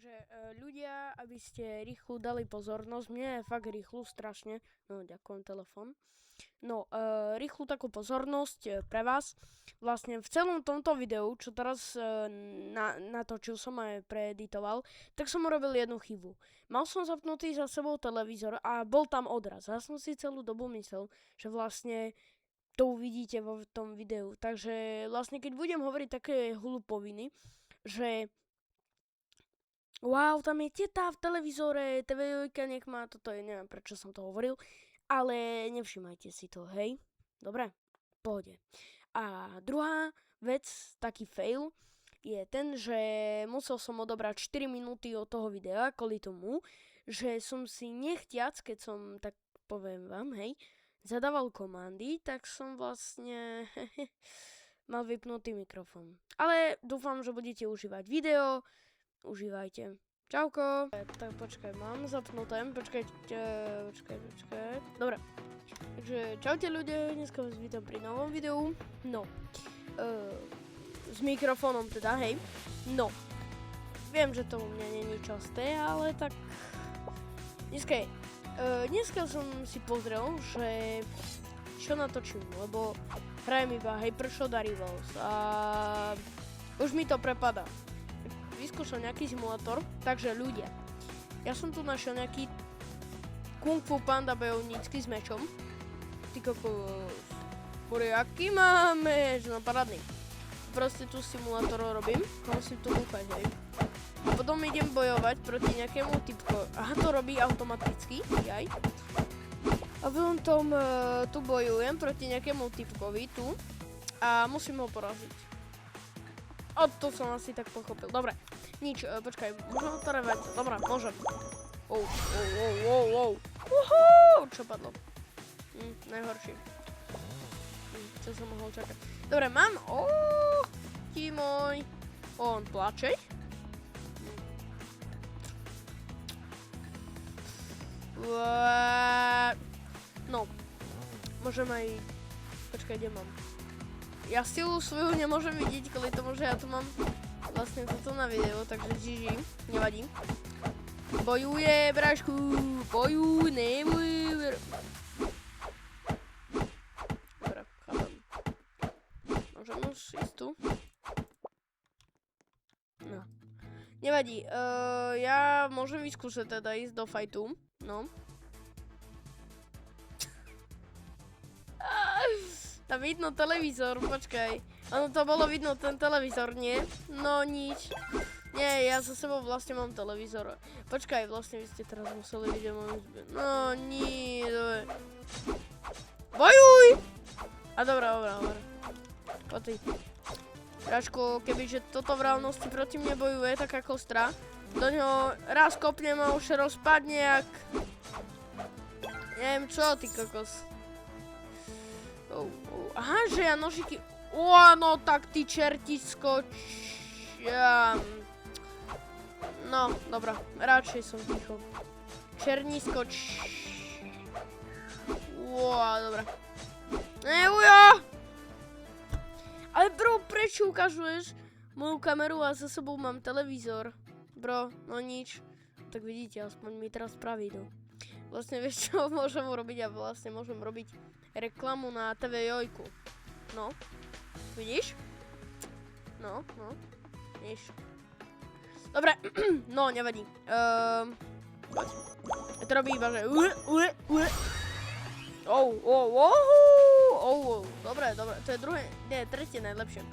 Takže ľudia, aby ste rýchlu dali pozornosť, mne je fakt rýchlu strašne, no ďakujem telefon. No, rýchlu takú pozornosť pre vás. Vlastne v celom tomto videu, čo teraz natočil som aj preeditoval, tak som urobil jednu chybu. Mal som zapnutý za sebou televízor a bol tam odraz. Ja som si celú dobu myslel, že vlastne to uvidíte vo tom videu. Takže vlastne keď budem hovoriť také hlupoviny, že wow, tam je teta v televízore, TV-jojka nech má, toto je, neviem prečo som to hovoril, ale nevšimajte si to, hej? Dobre? Pohode. A druhá vec, taký fail, je ten, že musel som odobrať 4 minúty od toho videa kvôli tomu, že som si nechtiac, keď som, tak poviem vám, hej, zadával komandy, tak som vlastne mal vypnutý mikrofón. Ale dúfam, že budete užívať video, užívajte. Čauko. Tak počkaj, mám zapnuté. Počkaj. Dobre. Takže čaute ľudia, dneska vás vítam pri novom videu. No. S mikrofónom teda, hej. No. Viem, že to u mňa nie je časté, ale tak dneska som si pozrel, že čo natočím, lebo hrajem iba Hypershoda Rivals a už mi to prepadá. Vyskúšal nejaký simulátor, takže ľudia, ja som tu našiel nejaký Kung Fu Panda bojovnícky s mečom. Ty kokos, aký máme, že no parádny. Proste tu simulátor robím, musím tu búchať, hej. A potom idem bojovať proti nejakému typko. Aha, to robí automaticky, jaj. A potom tu bojujem proti nejakému typkovi tu a musím ho poraziť. A to som asi tak pochopil. Dobre, nič, počkaj, môžem to revať? Dobre, môžem. Čo padlo? Najhorší. Čo som mohol čakať? Dobre, mám, ti môj. On plače. No, môžem aj, počkaj, kde mám? Ja silu svoju nemôžem vidieť, kvôli tomu, že ja tu mám vlastne toto na video, takže GG, nevadí. Bojuje, brášku, bojuj, nebuj. Dobre, chápem. Môžem už ísť tu? No. Nevadí, ja môžem vyskúšať teda ísť do fightu, no. Tam vidno televízor, počkaj. Ono to bolo vidno, ten televízor, nie? No nič. Nie, ja za sebou vlastne mám televízor. Počkaj, vlastne vy ste teraz museli vidieť môj zbier. No nie, dobre. Bojuj! A dobré. Poď. Račko, kebyže toto v reálnosti proti mne bojuje, taká kostra, do ňoho raz kopnem a už rozpadne jak... Neviem čo, ty kokos. Aha, že ja nožiky... no tak ty čertisko... No, dobrá, radšej som ticho. Černisko... dobrá. Neujo! Ale bro, prečo ukazuješ moju kameru a za sebou mám televízor? Bro, no nič. Tak vidíte, aspoň mi teraz spraví, no. Vlastne vieš čo môžem urobiť? Ja vlastne môžem robiť reklamu na TV-jojku. No. Vidíš? No. Vidíš. Dobre. No, nevadí. Poď. Ja to robí iba, že... Dobre. To je druhé... Nie, tretie najlepšie.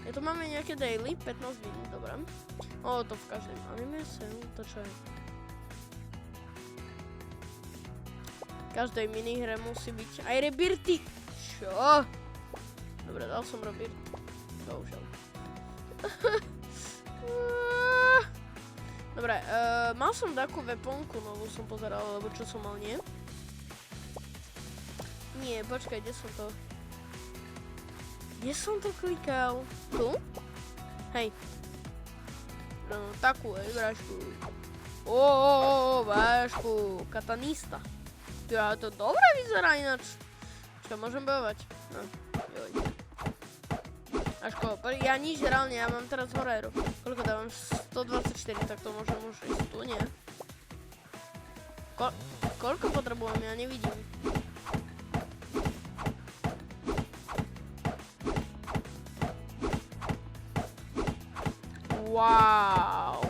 Ja tu máme nejaké daily, 15 minút, dobre. To v každém anime sem, to čo je? V každej minihre musí byť aj rebirty. Čo? Dobre, dal som rebirty. Bohužiaľ. Dobre, mal som takú weponku novú, som pozeral, alebo čo som mal, nie? Nie, počkaj, kde som to? Kde som to klikal? Tu? Hej. No, takú, brášku. Brášku, katanista. Ja, to dobre vyzerá ináč. Čo, môžem bojovať? No, joj. Aško, ja nič reálne, ja mám teraz hore. Koľko dávam? 124, tak to môžem už ísť tu, nie? Koľko potrebujem? Ja nevidím. Wow.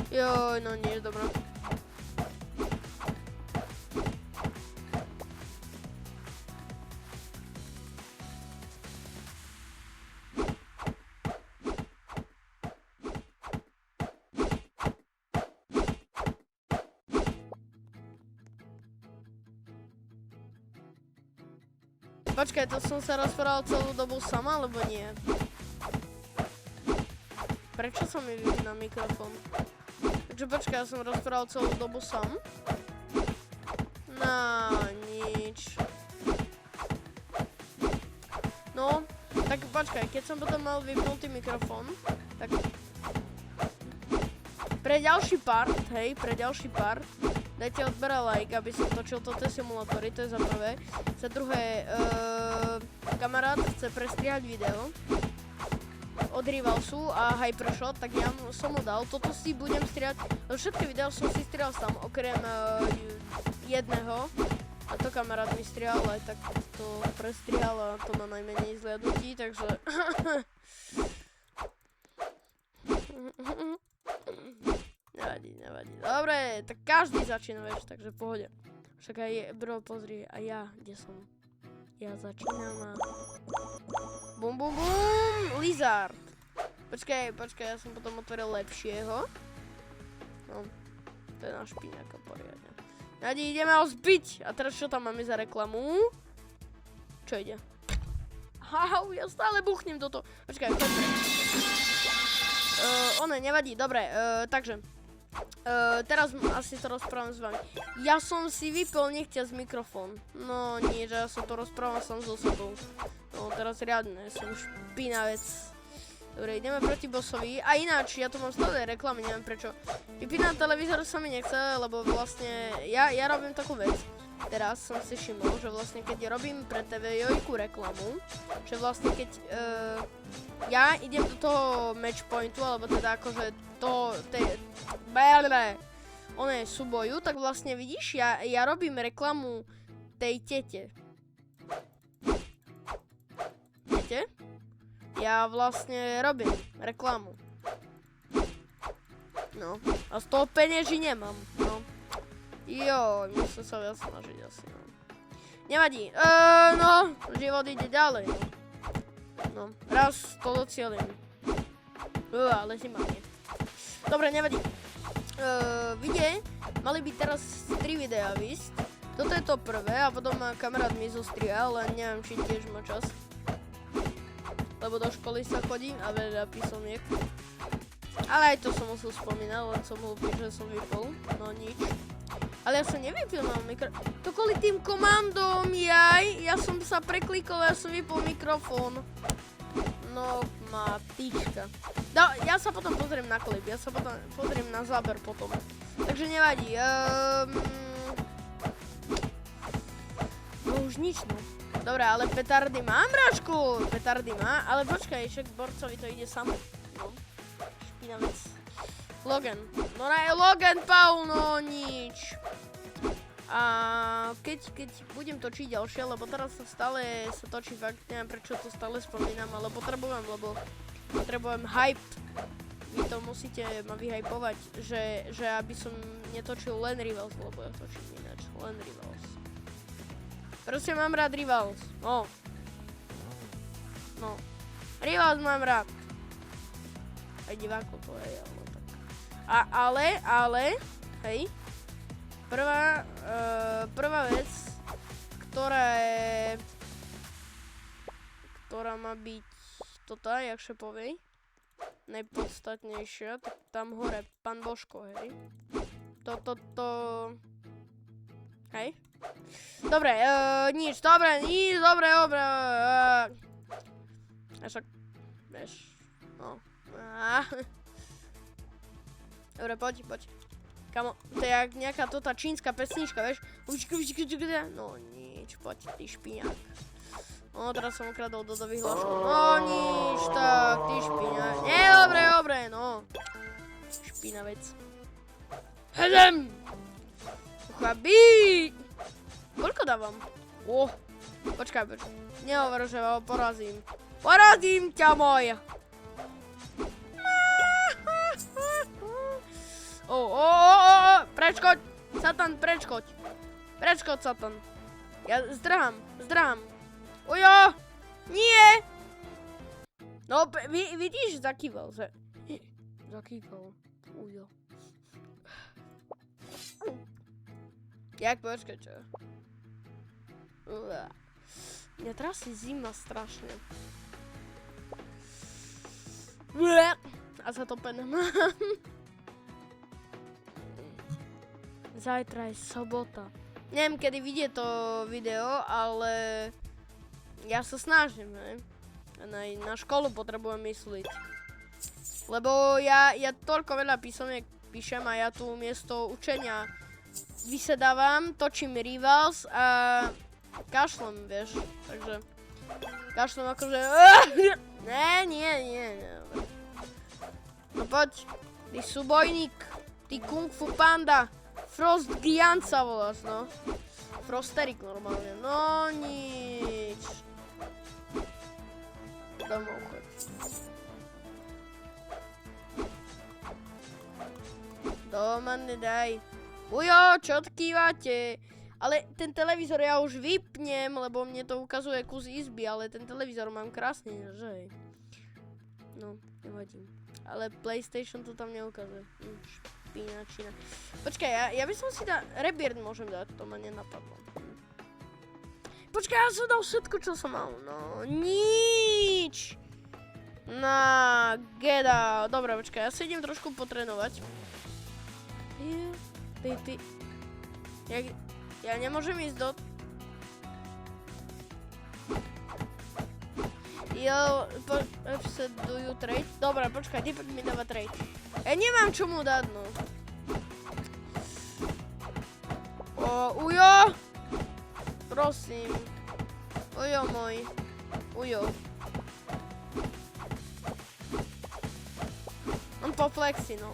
Joj, no nie, dobré. Počkaj, to som sa rozprával celú dobu sama, alebo nie? Prečo sa mi vypína mikrofón? Takže počkaj, ja som rozprával celú dobu sám. No, nič. No, tak počkaj, keď som potom mal vypnutý mikrofón, tak... Pre ďalší part, dajte odber a like, aby som točil toto simulátory, to je za prvé. Za druhé, kamarát chce prestrihať video od Rivalsu a Hypershot, tak ja som mu dal. Toto si budem strihať, všetky videá som si strihal sám, okrem jedného. A to kamarát mi strihal, aj tak to prestrihal a to má najmenej zliadnutí, takže... Nevadí. Dobre, tak každý začína, vieš, takže v pohode. Však aj bro, pozri, a ja, kde som? Ja začínam a... Bum, Lizard. Počkaj, ja som potom otvoril lepšieho. No, to je náš špíňaka poriadne. Nadi, ideme ho zbiť. A teraz čo tam máme za reklamu? Čo ide? Hau, ja stále buchnem do toho. Počkaj, poďme. Nevadí, dobre, takže... teraz asi to rozprávam s vami. Ja som si vypol nechťa z mikrofón. No nie, že ja som to rozprávam sám so sebou. No teraz riadne, som špinavec. Dobre, ideme proti bossovi. A ináč, ja tu mám stále reklamy, neviem prečo. Vypínať televízor sa mi nechce, lebo vlastne ja robím takú vec. Teraz som si všimol, že vlastne keď robím pre TV Jojku reklamu, že vlastne keď ja idem do toho matchpointu, alebo teda akože súboju, tak vlastne vidíš, ja robím reklamu tej tete. Viete? Ja vlastne robím reklamu. No, a z toho penieži nemám, no. Jo, musím sa viac snažiť asi, no. Nevadí, no, život ide ďalej, no. No, raz to docielím. Ale zima nie. Dobre, nevadí. Mali by teraz 3 videá výsť. Toto je to prvé a potom kamarát mi zostriha, ale neviem, či tiež má čas. Lebo do školy sa chodí a veľa písomniek. Ale aj to som musel spomínať, len som mohol byť, že som vypol. No nič. Ale ja som nevypil na To kvôli tým komandom, ja som sa preklikol, ja som vypol mikrofón. No, matička. No, ja sa potom pozriem na klip, ja sa potom pozriem na záber potom. Takže nevadí. No už nič, no. Dobre, ale petardy mám, Mráčku. Petardy má, ale počkaj, však borcovi to ide samo. No, špinavec. Logan. No ne, Logan Paul, no nič. A keď budem točiť ďalšie, lebo teraz sa stále točí fakt, neviem prečo to stále spomínam, ale potrebujem hype. Vy to musíte ma vyhypovať, že aby som netočil len Rivals, lebo ja točím ináč, len Rivals. Proste mám rád Rivals, no. No. Rivals mám rád. Aj divákov to je, ale tak. Ale, hej. Prvá vec, ktorá má byť toto, jak šepovej, najpodstatnejšia, tak tam hore, pán Božko, hej. Hej. Dobre, dobre. A však, vieš, no. Dobre, poď. Kamo, to je jak nejaká tá čínska pesnička, vieš? No nič, poď, ty špiniak. No, teraz som ukradol do vyhlášok. No nič, tak, ty špiniak. Nie, dobre, no. Špinavec. Hedem! Chabí! Koľko dávam? Počkaj. Nehovor, že ho porazím. Porazím ťa, môj! Prečkoď! Satan, prečkoď! Prečkoď, Satan! Ja zdrhám. Ujo! Nie! No, vidíš, zakýval, že... Zakýval. Ujo. Jak, počkaj, čo? Mňa trasí zima strašne. A zatopené mám. Zajtra je sobota. Neviem, kedy vidie to video, ale ja sa snažím, ne? Na školu potrebujem mysliť. Lebo ja toľko veľa písomiek píšem a ja tu miesto učenia vysedávam, točím Rivals a kašlem, vieš. Takže kašlem akože... Nie. No poď, ty súbojník, ty Kung Fu Panda. Frost Giant sa voláš, no. Frosterik normálne, no nič. Domov choď. Doma nedaj. Ujo, čo odkývate? Ale ten televízor ja už vypnem, lebo mne to ukazuje kus izby, ale ten televízor mám krásne, že? No, nevadí. Ale PlayStation to tam neukazuje. Špinačina. Počkaj, ja by som si Rebirth môžem dať, to ma nenapadlo. Počkaj, ja som dal všetko, čo som mal. No, nič. Na geda. Dobre, počkaj, ja si idem trošku potrénovať. Ty. Ja nemôžem ísť do... Do you trade? Dobre, počkaj, ty mi dáva trade. Ja nemám čo mu dať, no. Ujo! Prosím. Ujo môj. Ujo. On poflexí, no.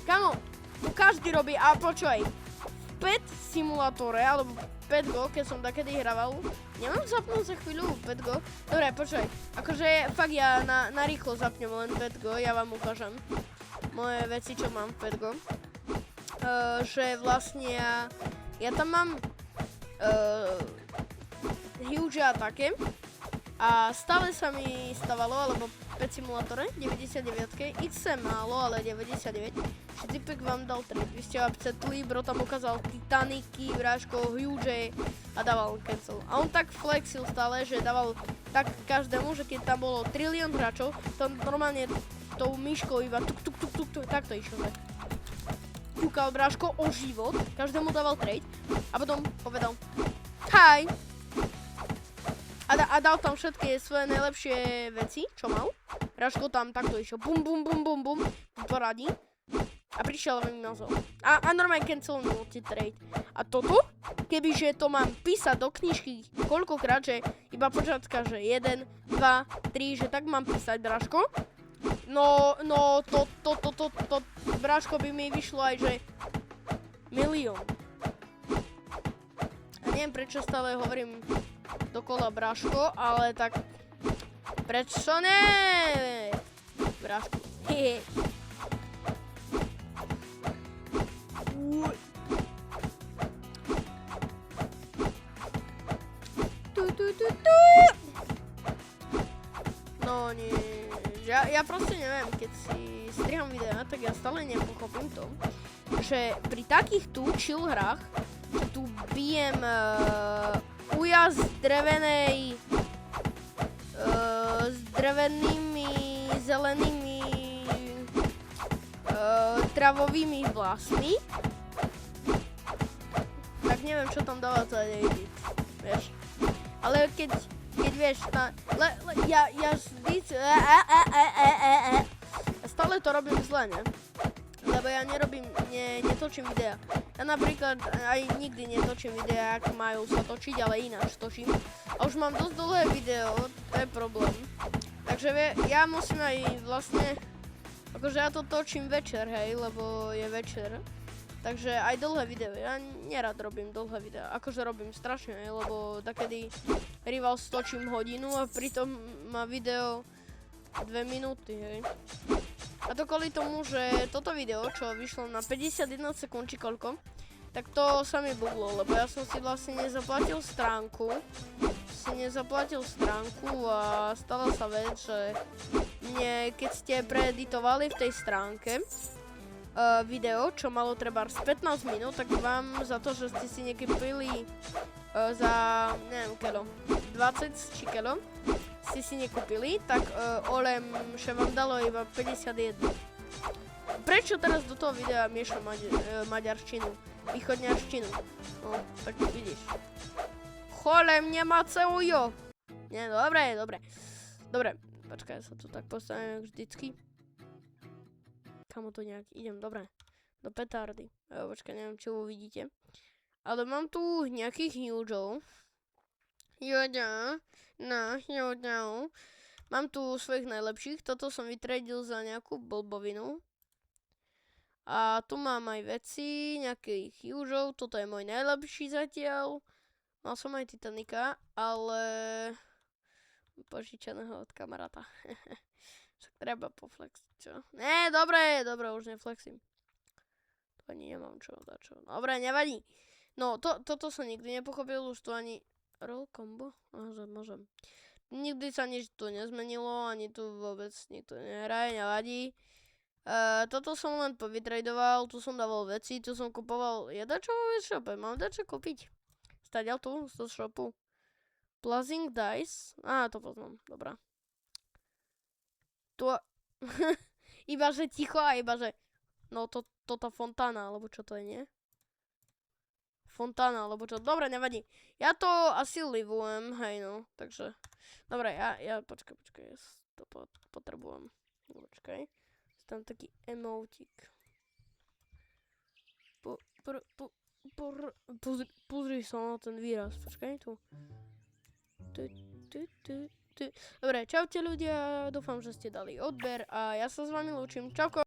Kamo, tu každý robí, a počúvaj. V pet simulátore, alebo Petgo, keď som takedy hraval, nemám zapnúť za chvíľu Petgo. Dobre, počúvaj. Akože fakt ja na rýchlo zapnem len Petgo, ja vám ukážem moje veci, čo mám v Petgo. Že vlastne ja tam mám huge a také. A stále sa mi stávalo, alebo pet simulátore 99-ke, XM málo, ale 99. Že typek vám dal trade. Vy ste upsetli, bro tam ukázal Titaniky, vrážko, huge a dával cancel. A on tak flexil stále, že dával tak každému, že keď tam bolo trilión hráčov, to normálne tou myškou iba tuk, takto išlo, že ťukal bráško o život, každému dával trade a potom povedal hi a dal tam všetky svoje najlepšie veci, čo mal. Bráško tam takto išiel bum, poradí a prišiel a mi nazval. A normálne cancel multi-trade. A toto, kebyže to mám písať do knižky koľkokrát, že iba počiatka, že 1, 2, 3, že tak mám písať, bráško. No, to, bráško by mi vyšlo aj, že 1 000 000. A neviem, prečo stále hovorím dokola bráško, ale tak... Prečo ne? Bráško. Hehe. No nie, ja proste neviem, keď si striham videa, tak ja stále nepochopím to, že pri takých tu chill hrách, že tu bijem uja z drevenými, zelenými, travovými vlasmi, tak neviem, čo tam dáva to edit, vieš. Ale keď vieš, ja vždy... Stále to robím zle, ne? lebo ja netočím videa. Ja napríklad aj nikdy netočím videa, ak majú sa točiť, ale ináč točím. A už mám dosť dlhé video, to je problém. Takže ja musím aj vlastne, akože ja to točím večer, hej, lebo je večer. Takže aj dlhé video, ja nerad robím dlhé video, akože robím strašne, hej, lebo takedy Rivals točím hodinu a pritom má video 2 minúty, hej. A to kvôli tomu, že toto video, čo vyšlo na 51 sekúnd či koľko, tak to sa mi buglo, lebo ja som si vlastne nezaplatil stránku. A stala sa vec, že mne, keď ste preeditovali v tej stránke video, čo malo trebárs 15 minút, tak vám za to, že ste si nekúpili za, neviem keľo, 20 či keľo, ste si nekúpili, tak olem, že vám dalo iba 51. Prečo teraz do toho videa miešam maďarštinu, východňarštinu? No, tak vidíš. Cholem nemá celújo. Nie, dobre. Dobre, počkaj, ja sa tu tak postavím vždycky. Kamo to nejak, idem, dobre. Do petardy. Počkaj, neviem, či uvidíte. Ale mám tu nejakých hugeov. Mám tu svojich najlepších, toto som vytredil za nejakú blbovinu. A tu mám aj veci, nejakých hugeov, toto je môj najlepší zatiaľ. Mal som aj Titanika, ale požičaného od kamaráta. Však treba poflexiť, čo? Ne, dobre, už neflexím. To ani nemám čo dať, čo. Dobre, nevadí. No, toto som nikdy nepochopil, už tu ani roll combo? Môžem. Nikdy sa nič tu nezmenilo, ani tu vôbec nikto nehraje, nevadí. Toto som len povytradoval, tu som dával veci, tu som kupoval, ja dačo vo shope, mám dačo kúpiť. Stadiaľ tu, z shopu. Plazing Dice, to poznám, dobrá. Tu, iba že ticho a iba že, no toto fontána, alebo čo to je, nie? Fontána, alebo čo, dobre, nevadí. Ja to asi livujem, hej no, takže, dobre, počkaj, ja to potrebujem, počkaj. Tam taký emotik. Pozri sa na ten výraz, počkaj tu. Dobre, čaute ľudia, dúfam, že ste dali odber a ja sa s vami lúčim. Čauko.